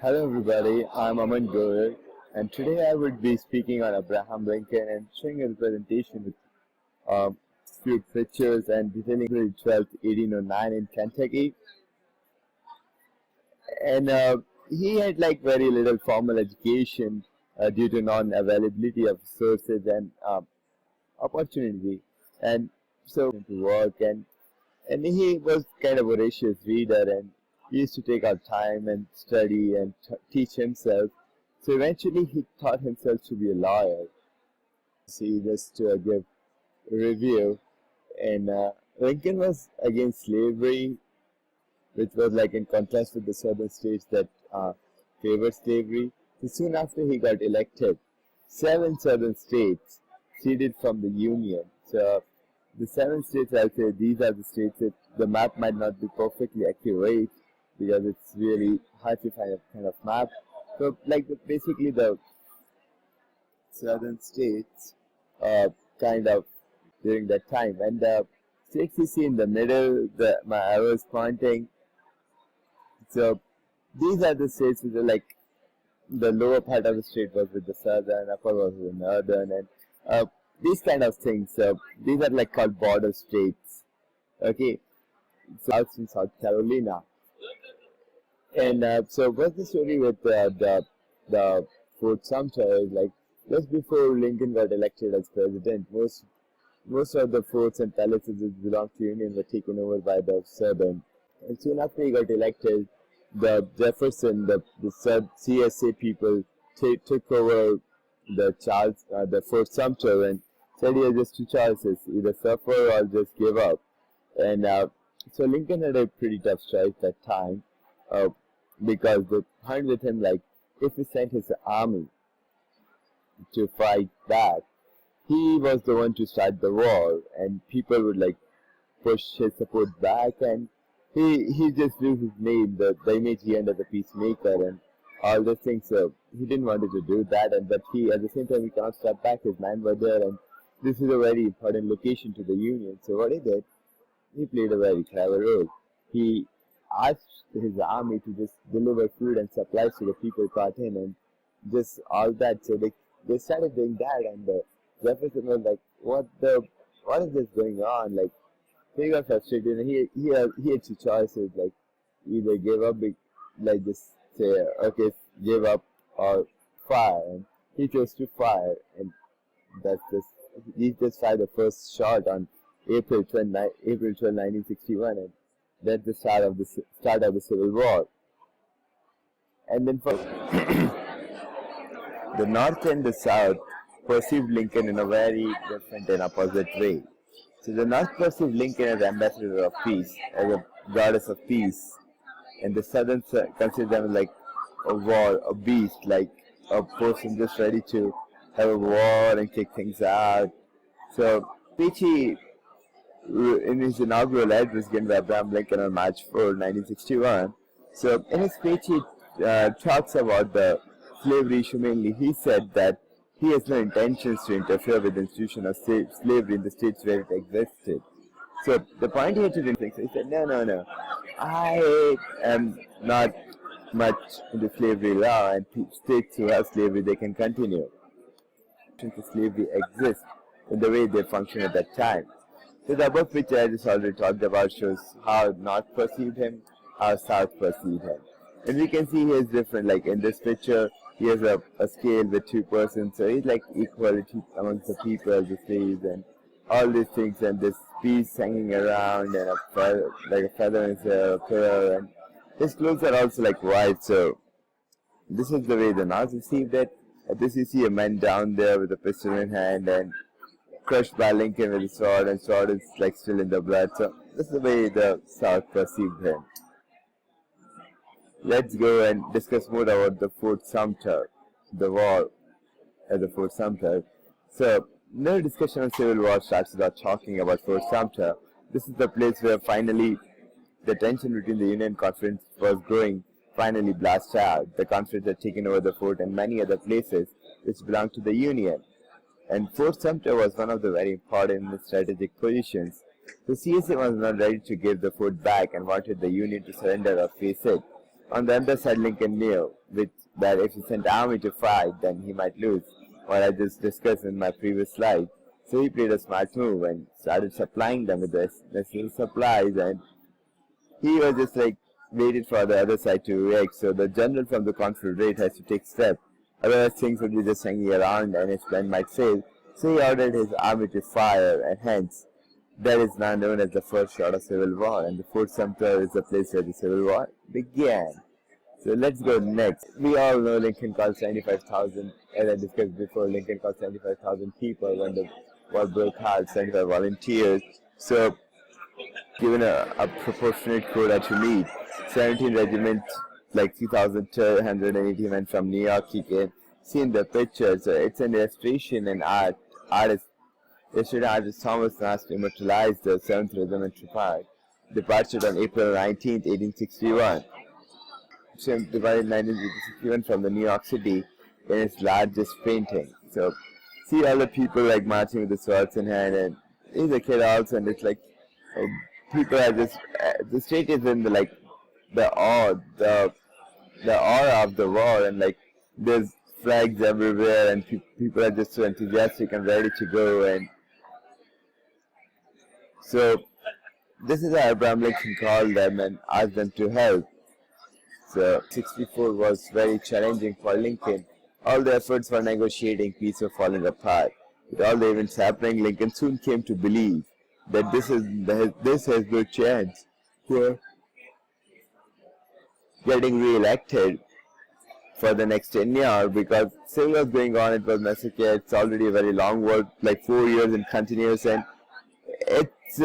Hello everybody, I'm Aman Goyal and today I would be speaking on Abraham Lincoln and showing a presentation with few pictures and detailing April 12th, 1809 in Kentucky. And he had like very little formal education due to non-availability of sources and opportunity. And so to work and he was kind of a voracious reader and he used to take out time and study and teach himself. So eventually he taught himself to be a lawyer. See, just to give a review, and Lincoln was against slavery, which was like in contrast with the southern states that favored slavery. So soon after he got elected, 7 southern states ceded from the Union. So the 7 states, I'll say these are the states that the map might not be perfectly accurate because it's really hard to find a kind of map. So like basically the southern states kind of during that time. And the states you see in the middle, my arrow is pointing. So these are the states which are like the lower part of the state was with the southern, upper was with the northern, and these kind of things. These are like called border states. Okay, so South in South Carolina. And so what's the story with the Fort Sumter is like just before Lincoln got elected as president, most of the forts and palaces that belonged to Union were taken over by the Southern. And soon after he got elected, the Jefferson, the CSA people took over the Fort Sumter and said he had just 2 choices, either suffer or just give up. And so Lincoln had a pretty tough choice that time because they found with him like if he sent his army to fight back, he was the one to start the war and people would like push his support back, and he just drew his name, the image he had as a peacemaker and all those things. So he didn't want to do that, and but he at the same time he can't step back. His men were there, and this is a very important location to the Union. So what he did, he played a very clever role. He asked his army to just deliver food and supplies to the people caught in, and just all that. So they started doing that, and Jefferson was like, what is this going on? Like, he got frustrated, and he had 2 choices, like either give up, like just say okay, give up or fire, and he chose to fire, and he just fired the first shot on April 12, 1961, and that's the start of the Civil War. And then for the North and the South perceived Lincoln in a very different and opposite way. So the North perceived Lincoln as ambassador of peace, as a goddess of peace, and the Southern considered them like a beast, like a person just ready to have a war and kick things out. So Peachy, in his inaugural address given by Abraham Lincoln on March 4, 1961, so in his speech he talks about the slavery issue mainly. He said that he has no intentions to interfere with the institution of slavery in the states where it existed. So the point here to do things, he said, no, I am not much into slavery law, and states who have slavery, they can continue. Slavery exists in the way they function at that time. So the above picture I just already talked about shows how North perceived him, how South perceived him. And we can see he is different, like in this picture, he has a scale with 2 persons, so he's like equality amongst the people, the slaves, and all these things, and this piece hanging around, and a feather in his hair, and his clothes are also like white. So this is the way the North received it. At this you see a man down there with a pistol in hand and crushed by Lincoln with a sword, and sword is like still in the blood. So this is the way the South perceived him. Let's go and discuss more about the Fort Sumter, the war at the Fort Sumter. So no discussion on Civil War starts without talking about Fort Sumter. This is the place where finally the tension between the Union and Confederates was growing finally blasted out. The Confederates had taken over the fort and many other places which belonged to the Union. And Fort Sumter was one of the very important strategic positions. The CSA was not ready to give the fort back and wanted the Union to surrender or face it. On the other side, Lincoln knew that if he sent army to fight, then he might lose, what I just discussed in my previous slide. So he played a smart move and started supplying them with the necessary supplies, and he was just like waited for the other side to react. So the general from the Confederate has to take steps. Otherwise, things would be just hanging around and his plan might fail. So he ordered his army to fire, and hence, that is now known as the first shot of Civil War. And the Fort Sumter is the place where the Civil War began. So let's go next. We all know Lincoln called 75,000, as I discussed before, Lincoln called 75,000 people when the war broke out, 75 volunteers. So given a proportionate quota to meet, 17 regiments, like 2,280 men from New York, you can see in the picture. So it's an illustration and art. Illustrator artist Thomas Nast immortalized the 7th Regiment departed on April 19, 1861. So divided 1961 from the New York City in its largest painting. So see all the people like marching with the swords in hand, and he's a kid also, and it's like people are just the state is in the awe of the war, and like there's flags everywhere, and people are just so enthusiastic and ready to go. And so this is how Abraham Lincoln called them and asked them to help. So 64 was very challenging for Lincoln. All the efforts for negotiating peace were falling apart. With all the events happening, Lincoln soon came to believe that this has no chance for getting re-elected for the next 10 years, because civil was going on. It was massacre. It's already a very long war, like 4 years in continuous, and it's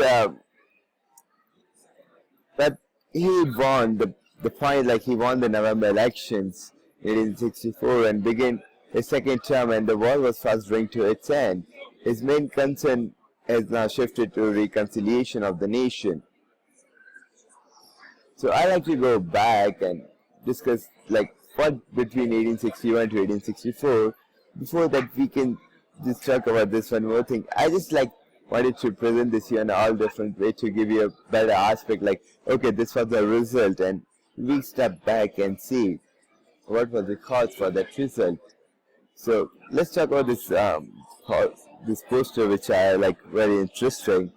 but he won the point, like he won the November elections in 1864 and began his second term, and the war was fast drawing to its end. His main concern has now shifted to reconciliation of the nation. So I like to go back and discuss like what between 1861 to 1864. Before that, we can just talk about this one more thing. I just like wanted to present this here in all different way to give you a better aspect, like okay, this was the result, and we step back and see what was the cause for that result. So let's talk about this poster, which I like very interesting.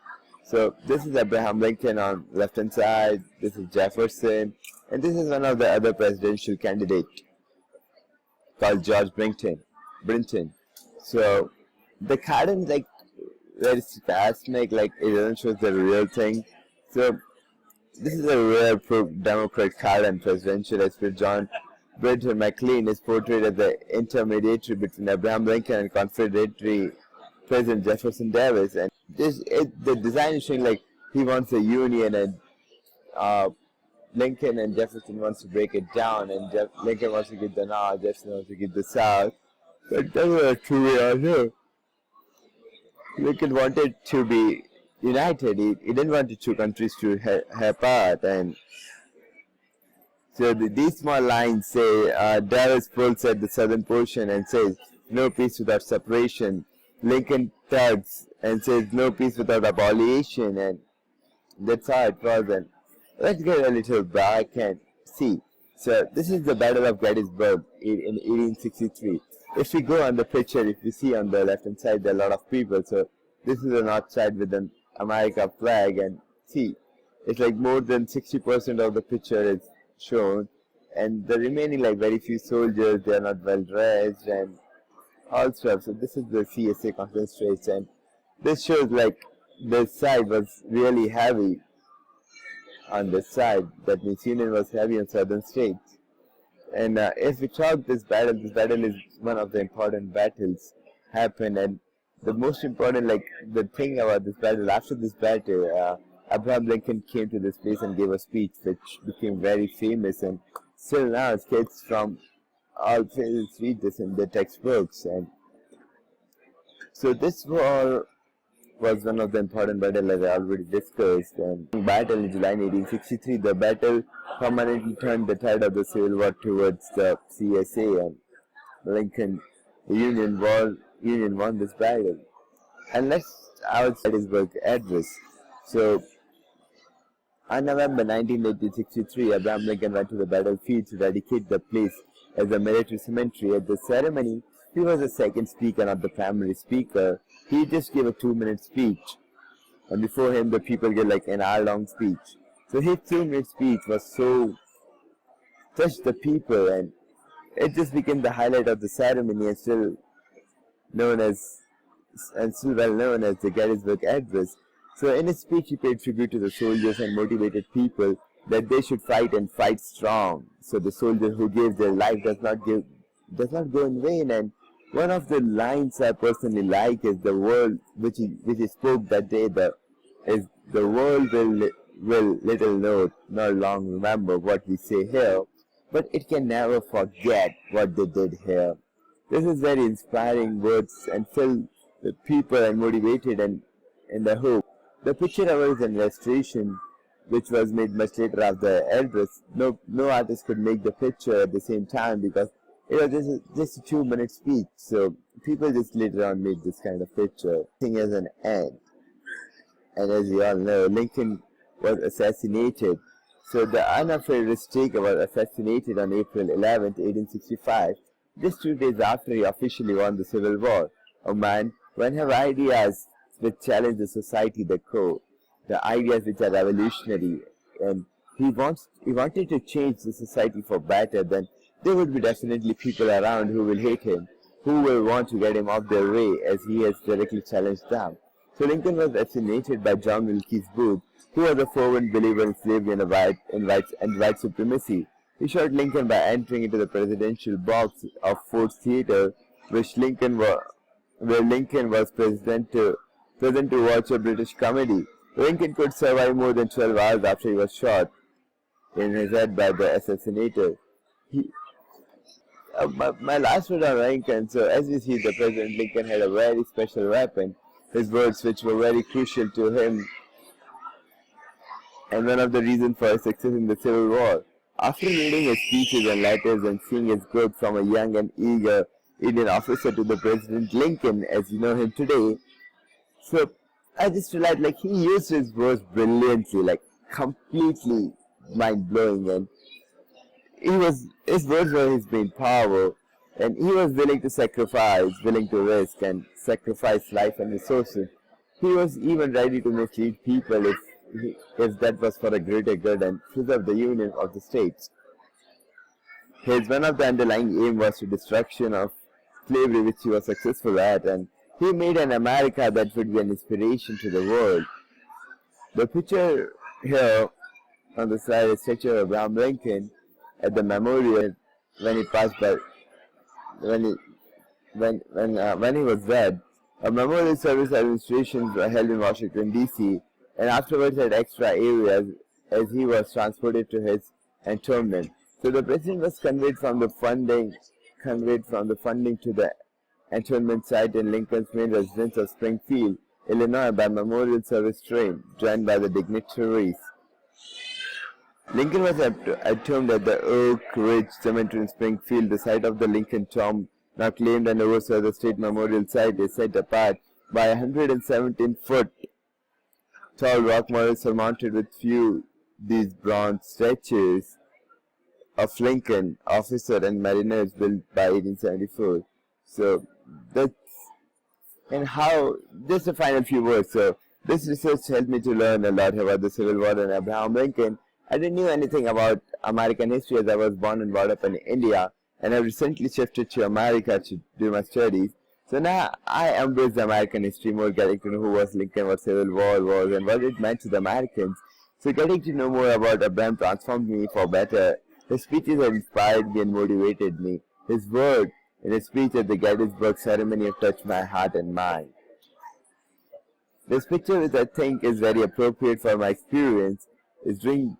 So this is Abraham Lincoln on left hand side, this is Jefferson, and this is one of the other presidential candidates called George Brinton. So the card is like very spasmodic, like it doesn't show the real thing. So this is a rare pro-democrat card and presidential aspirant. John Brinton McLean is portrayed as the intermediary between Abraham Lincoln and Confederate President Jefferson Davis, and the design is showing like he wants a union, and Lincoln and Jefferson wants to break it down, and Lincoln wants to give the North, Jefferson wants to give the South. But that's not true way I know. Lincoln wanted to be united. He didn't want the two countries to apart, and so these small lines say Davis pulls at the southern portion and says no peace without separation. Lincoln tugs and says no peace without abolition, and that's how it was. And let's get a little back and see. So this is the Battle of Gettysburg in 1863. If we go on the picture, if you see on the left hand side, there are a lot of people. So this is the north side with an America flag, and see, it's like more than 60% of the picture is shown, and the remaining like very few soldiers, they are not well dressed and all stuff. So this is the CSA conference rates, and this shows like the side was really heavy on this side. That means Union was heavy on southern states. And if we talk this battle is one of the important battles happened, and the most important, like the thing about this battle, after this battle, Abraham Lincoln came to this place and gave a speech which became very famous, and still now kids from all places read this in their textbooks. And so this war was one of the important battles, as I already discussed. And battle in July 1863, the battle permanently turned the tide of the Civil War towards the CSA, and the Union won this battle. And let's our Gettysburg Address. So On November 19, 1863, Abraham Lincoln went to the battlefield to dedicate the place as a military cemetery. At the ceremony, he was the second speaker, not the primary speaker. He just gave a 2-minute speech, and before him, the people gave like an hour-long speech. So his 2-minute speech was so touched the people, and it just became the highlight of the ceremony, and known as still well known as the Gettysburg Address. So in his speech, he paid tribute to the soldiers and motivated people that they should fight and fight strong. So the soldier who gave their life does not go in vain. And one of the lines I personally like is the world, which he spoke that day. The world will little know nor long remember what we say here, but it can never forget what they did here. This is very inspiring words and fill the people and motivated and in the hope. The picture however is an illustration which was made much later after the address. No artist could make the picture at the same time because it was just a 2-minute speech. So people just later on made this kind of picture. Thing as an end. And as you all know, Lincoln was assassinated. So the unafraid risk-taker was assassinated on April 11, 1865, just 2 days after he officially won the Civil War. A man when have ideas which challenge the society, the ideas which are revolutionary, and he wanted to change the society for better, then there would be definitely people around who will hate him, who will want to get him off their way as he has directly challenged them. So Lincoln was assassinated by John Wilkes Booth, who was a fervent believer in slavery and white supremacy. He shot Lincoln by entering into the presidential box of Ford's Theater, where Lincoln was present to watch a British comedy. Lincoln could survive more than 12 hours after he was shot in his head by the assassinator. My last word on Lincoln. So as we see, the President Lincoln had a very special weapon, his words, which were very crucial to him, and one of the reasons for his success in the Civil War. After reading his speeches and letters and seeing his growth from a young and eager Indian officer to the President Lincoln as you know him today, so I just realized like he used his words brilliantly, like completely mind-blowing, and his words were his main power, and he was willing to sacrifice, willing to risk and sacrifice life and resources. He was even ready to mislead people if that was for a greater good and preserve the union of the states. His one of the underlying aim was the destruction of slavery, which he was successful at, and he made an America that would be an inspiration to the world. The picture here on the slide is a statue of Abraham Lincoln at the memorial when he passed by, when he was dead. A memorial service administrations were held in Washington D.C. and afterwards at extra areas as he was transported to his entombment. So the president was conveyed from the funding to the entombment site in Lincoln's main residence of Springfield, Illinois by memorial service train, joined by the dignitaries. Lincoln was entombed at the Oak Ridge Cemetery in Springfield. The site of the Lincoln tomb, now claimed and oversaw the state memorial site, is set apart by a 117-foot tall rock model surmounted with these bronze statues of Lincoln, officer and mariners, built by 1874. So that's just a final few words. So this research helped me to learn a lot about the Civil War and Abraham Lincoln. I didn't know anything about American history as I was born and brought up in India, and I recently shifted to America to do my studies. So now I embrace American history more, getting to know who was Lincoln, what Civil War was, and what it meant to the Americans. So getting to know more about Abraham transformed me for better. His speeches have inspired me and motivated me. His word in his speech at the Gettysburg ceremony have touched my heart and mind. This picture, which I think is very appropriate for my experience, is doing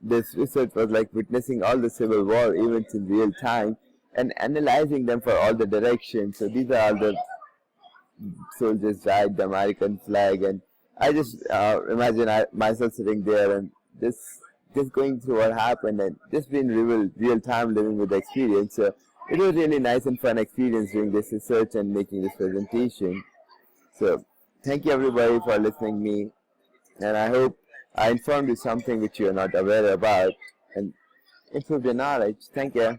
this research was like witnessing all the Civil War events in real time and analyzing them for all the directions. So these are all the soldiers died, the American flag, and I just imagine myself sitting there and just going through what happened and just being real time living with the experience. So it was really nice and fun experience doing this research and making this presentation. So thank you everybody for listening to me, and I hope I informed you something which you are not aware about and improved your knowledge. Thank you.